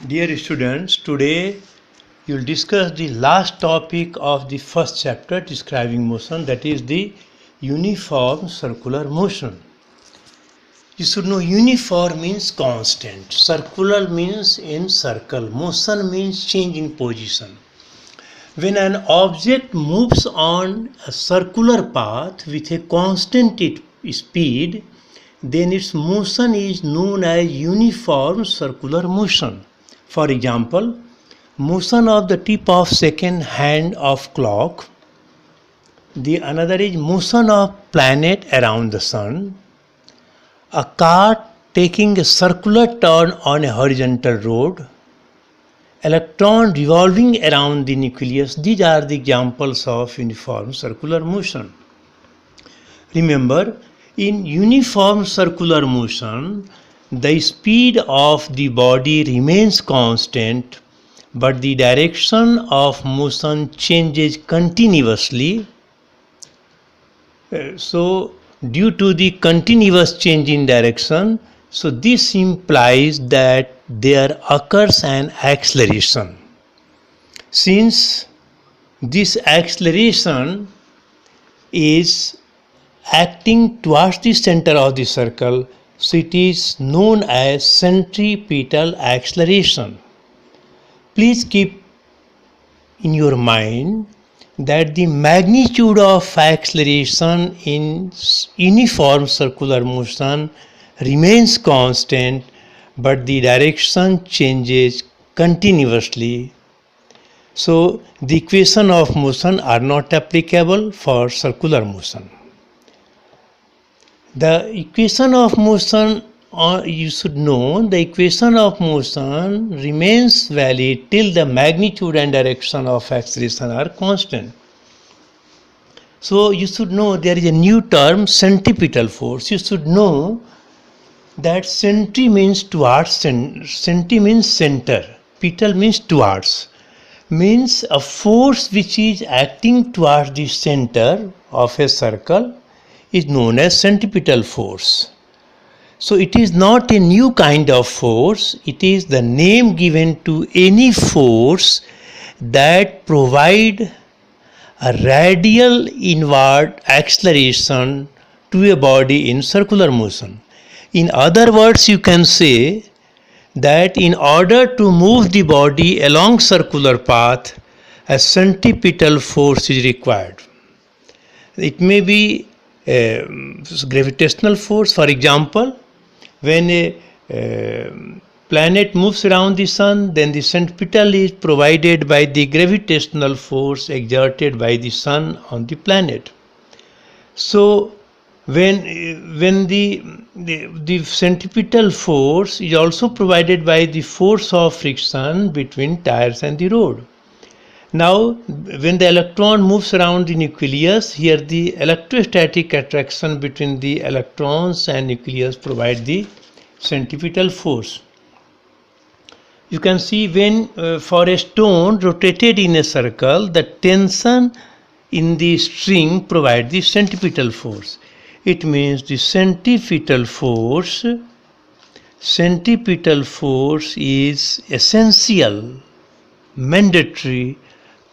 Dear students, today you will discuss the last topic of the first chapter describing motion, that is the uniform circular motion. You should know uniform means constant, circular means in circle, motion means change in position. When an object moves on a circular path with a constant speed, then its motion is known as uniform circular motion. For example, motion of the tip of second hand of clock. The another is motion of planet around the sun. A car taking a circular turn on a horizontal road. Electron revolving around the nucleus. These are the examples of uniform circular motion. Remember, in uniform circular motion, the speed of the body remains constant, but the direction of motion changes continuously. So, due to the continuous change in direction, so this implies that there occurs an acceleration. Since this acceleration is acting towards the center of the circle, so it is known as centripetal acceleration. Please keep in your mind that the magnitude of acceleration in uniform circular motion remains constant, but the direction changes continuously. So the equation of motion are not applicable for circular motion. The equation of motion, you should know, the equation of motion remains valid till the magnitude and direction of acceleration are constant. So you should know there is a new term, centripetal force. You should know that centri means towards, centri means center, petal means towards, means a force which is acting towards the center of a circle is known as centripetal force. So it is not a new kind of force, it is the name given to any force that provide a radial inward acceleration to a body in circular motion. In other words, you can say that in order to move the body along circular path, a centripetal force is required. It may be a gravitational force. For example, when a planet moves around the sun, then the centripetal is provided by the gravitational force exerted by the sun on the planet. So when the centripetal force is also provided by the force of friction between tires and the road. Now, when the electron moves around the nucleus, here the electrostatic attraction between the electrons and nucleus provide the centripetal force. You can see when for a stone rotated in a circle, the tension in the string provides the centripetal force. It means the centripetal force is essential, mandatory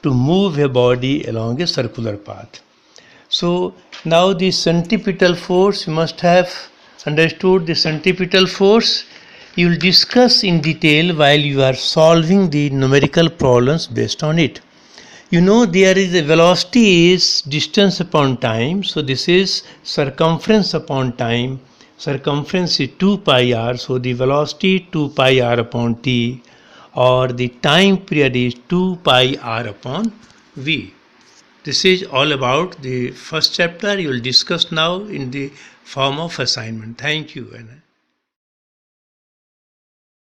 to move a body along a circular path. So now the centripetal force, you must have understood the centripetal force. You will discuss in detail while you are solving the numerical problems based on it. You know there is a velocity is distance upon time. So this is circumference upon time. Circumference is 2 pi r. So the velocity 2 pi r upon t, or the time period is 2 pi r upon v. This is all about the first chapter. You will discuss now in the form of assignment. Thank you.